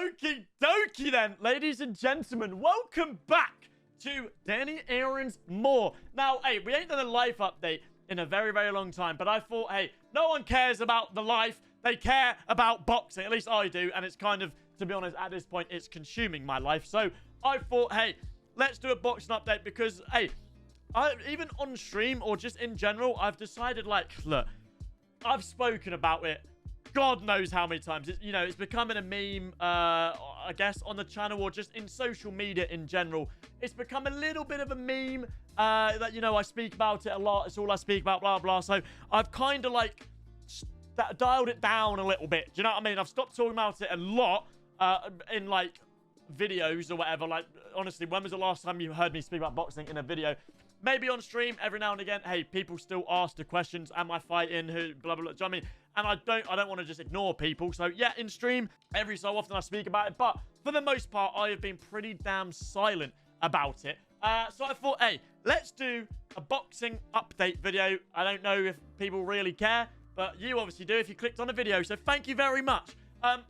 Okie dokie then, ladies and gentlemen, welcome back to Danny Aaron's More. Now, hey, we ain't done a life update in a very, very long time, but I thought, hey, no one cares about the life. They care about boxing. At least I do, and it's kind of, to be honest, at this point, it's consuming my life. So I thought, hey, let's do a boxing update because, hey, even on stream or just in general, I've decided, like, look, I've spoken about it God knows how many times. It's becoming a meme, I guess, on the channel or just in social media in general. It's become a little bit of a meme that, I speak about it a lot. It's all I speak about, blah, blah. So I've kind of, like, dialed it down a little bit. Do you know what I mean? I've stopped talking about it a lot in, like, videos or whatever. Like, honestly, when was the last time you heard me speak about boxing in a video? Maybe on stream every now and again. Hey, people still ask the questions. Am I fighting? Who? Blah, blah, blah. Do you know what I mean? And I don't want to just ignore people. So, yeah, in stream, every so often I speak about it. But for the most part, I have been pretty damn silent about it. So I thought, hey, let's do a boxing update video. I don't know if people really care, but you obviously do if you clicked on the video. So thank you very much.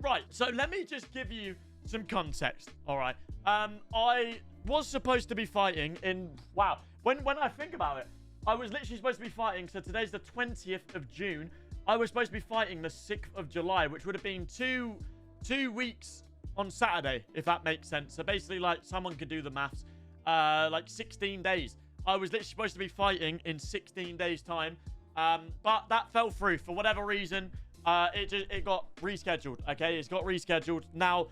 Right, so let me just give you some context. All right. I was supposed to be fighting in... Wow. When I think about it, I was literally supposed to be fighting. So today's the 20th of June. I was supposed to be fighting the 6th of July, which would have been two weeks on Saturday, if that makes sense. So basically, like, someone could do the maths. Like 16 days. I was literally supposed to be fighting in 16 days' time. But that fell through for whatever reason. It got rescheduled. Okay, it's got rescheduled. Now,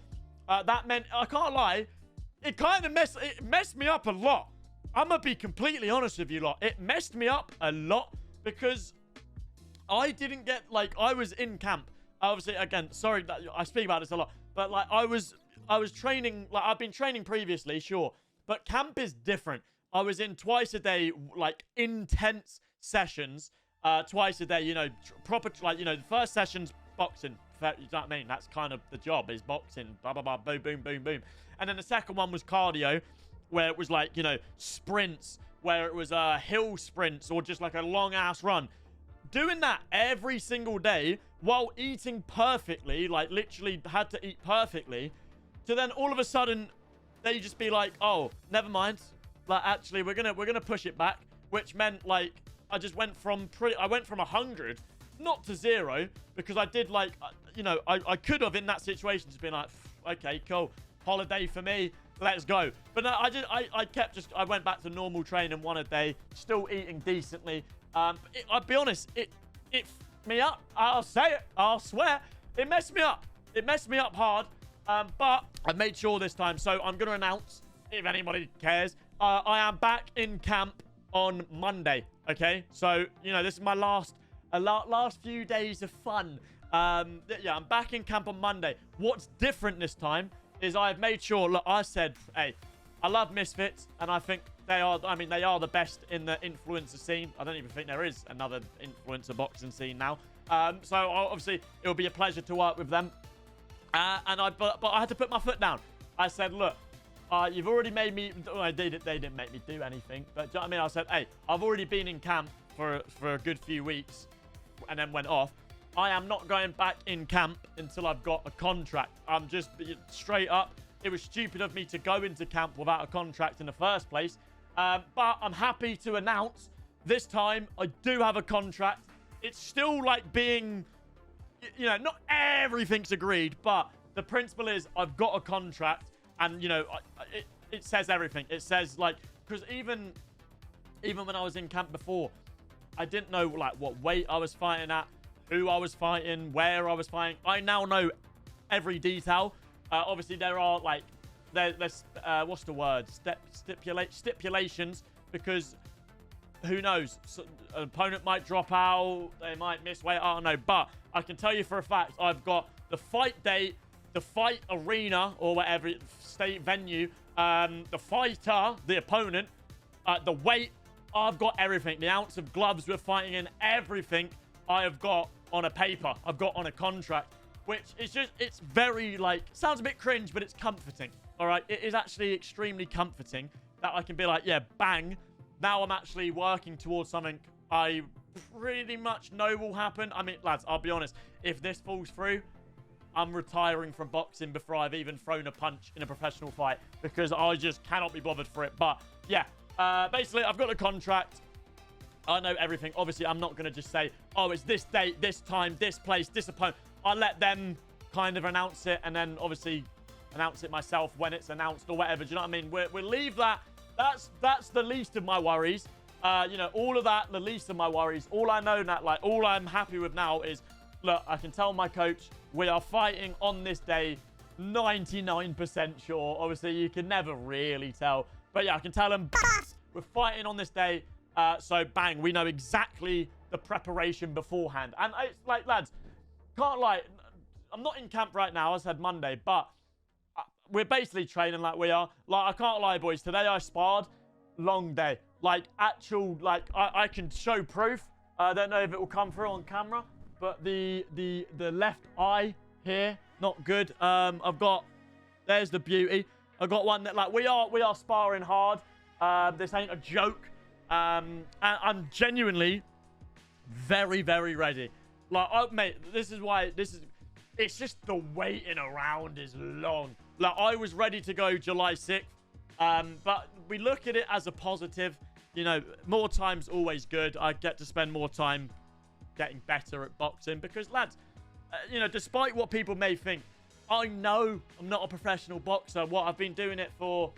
that meant, I can't lie, it kind of messed me up a lot. I'm gonna be completely honest with you lot. It messed me up a lot because I didn't get, like, I was in camp. Obviously, again, sorry that I speak about this a lot, but, like, I was training, like, I've been training previously, sure, but camp is different. I was in twice a day, like, intense sessions, twice a day, proper, like, the first session's boxing. You know what I mean? That's kind of the job, is boxing, blah, blah, blah, boom, boom, boom, boom. And then the second one was cardio, where it was, like, sprints, where it was hill sprints or just, like, a long-ass run. Doing that every single day while eating perfectly, like, literally had to eat perfectly, to then all of a sudden, they just be like, oh, never mind. Like, actually, we're gonna push it back, which meant, like, I just went from 100, not to 0, because I did, like, I could have in that situation just been like, okay, cool, holiday for me, let's go. But no, I went back to normal training, one a day, still eating decently. I'll be honest, it me up. I'll say it. I'll swear. It messed me up. It messed me up hard. But I made sure this time. So I'm going to announce, if anybody cares, I am back in camp on Monday. Okay? So, this is my last few days of fun. Yeah, I'm back in camp on Monday. What's different this time is I've made sure, look, I said, hey, I love Misfits, and I think they are the best in the influencer scene. I don't even think there is another influencer boxing scene now. So obviously, it'll be a pleasure to work with them. But I had to put my foot down. I said, look, you've already made me... Well, they didn't make me do anything. But do you know what I mean? I said, hey, I've already been in camp for a good few weeks and then went off. I am not going back in camp until I've got a contract. I'm just straight up. It was stupid of me to go into camp without a contract in the first place. But I'm happy to announce this time I do have a contract. It's still like being, not everything's agreed, but the principle is I've got a contract and, it says everything. It says, like, because even when I was in camp before, I didn't know, like, what weight I was fighting at, who I was fighting, where I was fighting. I now know every detail. Obviously, there are, like, there's what's the word? Stipulations, because who knows? So, an opponent might drop out, they might miss weight, I don't know. But I can tell you for a fact, I've got the fight date, the fight arena, or whatever state venue, the fighter, the opponent, the weight. I've got everything. The ounce of gloves we're fighting in, everything I have got on a paper. I've got on a contract, which is just, it's very, like, sounds a bit cringe, but it's comforting. All right. It is actually extremely comforting that I can be like, yeah, bang. Now I'm actually working towards something I pretty much know will happen. I mean, lads, I'll be honest. If this falls through, I'm retiring from boxing before I've even thrown a punch in a professional fight because I just cannot be bothered for it. But yeah, basically, I've got a contract. I know everything. Obviously, I'm not going to just say, oh, it's this date, this time, this place, this opponent. I let them kind of announce it and then obviously announce it myself when it's announced or whatever. Do you know what I mean? We'll leave that. That's the least of my worries. You know, all of that, the least of my worries. All I know that, like, all I'm happy with now is, look, I can tell my coach we are fighting on this day, 99% sure. Obviously, you can never really tell. But yeah, I can tell him we're fighting on this day. So bang, we know exactly the preparation beforehand. And it's like, lads, can't lie, I'm not in camp right now. I said Monday, but we're basically training like we are. Like, I can't lie, boys. Today I sparred. Long day. Like, actual, like, I can show proof. I don't know if it will come through on camera, but the left eye here, not good. I've got, there's the beauty. I've got one that, like, we are sparring hard. This ain't a joke. And I'm genuinely very, very ready. Like, oh, mate, this is why, it's just the waiting around is long. Like, I was ready to go July 6th. But we look at it as a positive. You know, more time's always good. I get to spend more time getting better at boxing because, lads, you know, despite what people may think, I know I'm not a professional boxer. What I've been doing it for,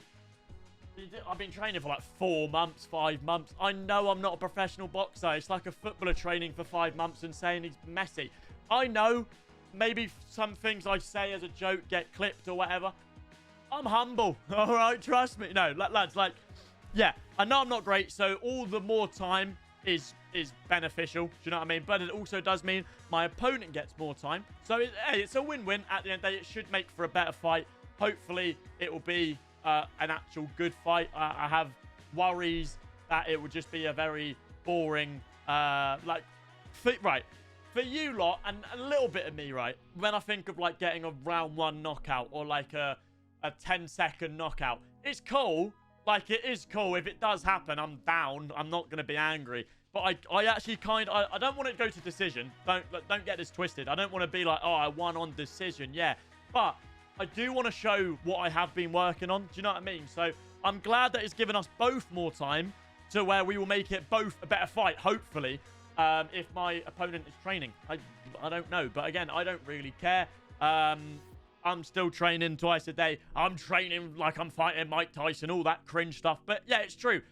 I've been training for like 4 months, 5 months. I know I'm not a professional boxer. It's like a footballer training for 5 months and saying he's Messi. I know maybe some things I say as a joke get clipped or whatever. I'm humble, all right? Trust me. No, lads, like, yeah, I know I'm not great, so all the more time is beneficial. Do you know what I mean? But it also does mean my opponent gets more time. So, hey, it's a win-win. At the end of the day, it should make for a better fight. Hopefully, it will be an actual good fight. I have worries that it would just be a very boring, right, for you lot, and a little bit of me, right, when I think of, like, getting a round 1 knockout or, like, a 10-second knockout. It's cool. Like, it is cool. If it does happen, I'm down. I'm not going to be angry. But I actually I don't want it to go to decision. Don't get this twisted. I don't want to be like, oh, I won on decision. Yeah. But I do want to show what I have been working on. Do you know what I mean? So I'm glad that it's given us both more time to where we will make it both a better fight, hopefully, if my opponent is training. I don't know. But again, I don't really care. I'm still training twice a day. I'm training like I'm fighting Mike Tyson, all that cringe stuff. But yeah, it's true.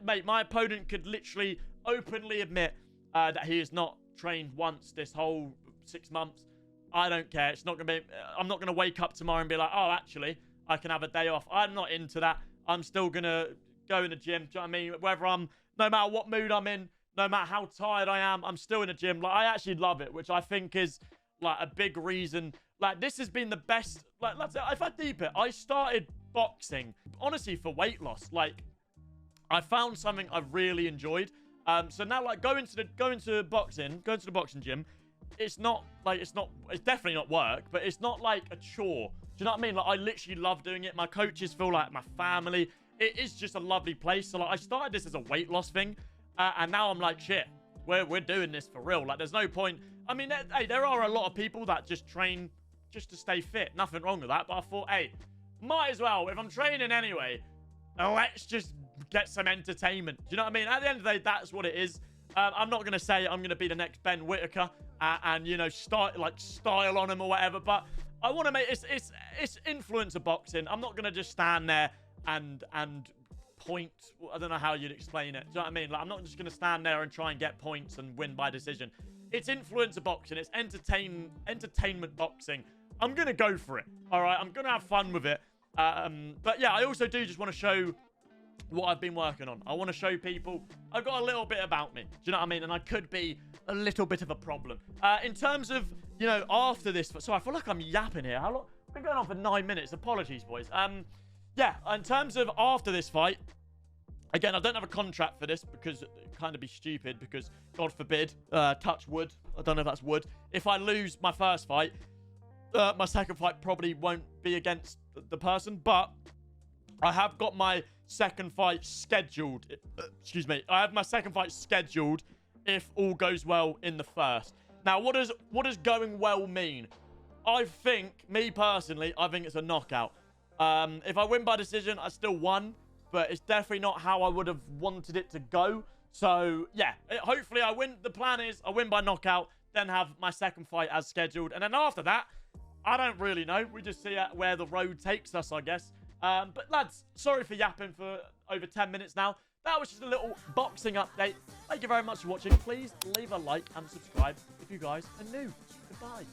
Mate, my opponent could literally openly admit that he has not trained once this whole 6 months. I don't care. It's not going to be... I'm not going to wake up tomorrow and be like, oh, actually, I can have a day off. I'm not into that. I'm still going to go in the gym. Do you know what I mean? Whether I'm... No matter what mood I'm in, no matter how tired I am, I'm still in the gym. Like, I actually love it, which I think is, like, a big reason... Like, this has been the best... Like, if I deep it, I started boxing, honestly, for weight loss. Like, I found something I really enjoyed. So now, like, going to the boxing gym, it's not, like, it's definitely not work, but it's not, like, a chore. Do you know what I mean? Like, I literally love doing it. My coaches feel like my family. It is just a lovely place. So, like, I started this as a weight loss thing, and now I'm like, shit, we're doing this for real. Like, there's no point... I mean, hey, there are a lot of people that just train... just to stay fit. Nothing wrong with that. But I thought, hey, might as well. If I'm training anyway, let's just get some entertainment. Do you know what I mean? At the end of the day, that's what it is. I'm not going to say I'm going to be the next Ben Whittaker and, you know, style on him or whatever. But I want to make... It's influencer boxing. I'm not going to just stand there and point... I don't know how you'd explain it. Do you know what I mean? Like, I'm not just going to stand there and try and get points and win by decision. It's influencer boxing. It's entertainment boxing. I'm going to go for it. All right? I'm going to have fun with it. But yeah, I also do just want to show what I've been working on. I want to show people I've got a little bit about me. Do you know what I mean? And I could be a little bit of a problem. In terms of, you know, after this... Sorry, I feel like I'm yapping here. How long? I've been going on for 9 minutes. Apologies, boys. Yeah, in terms of after this fight... Again, I don't have a contract for this because it kind of be stupid because, God forbid, touch wood. I don't know if that's wood. If I lose my first fight, my second fight probably won't be against the person. But I have got my second fight scheduled. Excuse me. I have my second fight scheduled if all goes well in the first. Now, what does going well mean? I think, me personally, I think it's a knockout. If I win by decision, I still won, but it's definitely not how I would have wanted it to go. So, yeah, hopefully I win. The plan is I win by knockout, then have my second fight as scheduled. And then after that, I don't really know. We just see where the road takes us, I guess. But, lads, sorry for yapping for over 10 minutes now. That was just a little boxing update. Thank you very much for watching. Please leave a like and subscribe if you guys are new. Goodbye.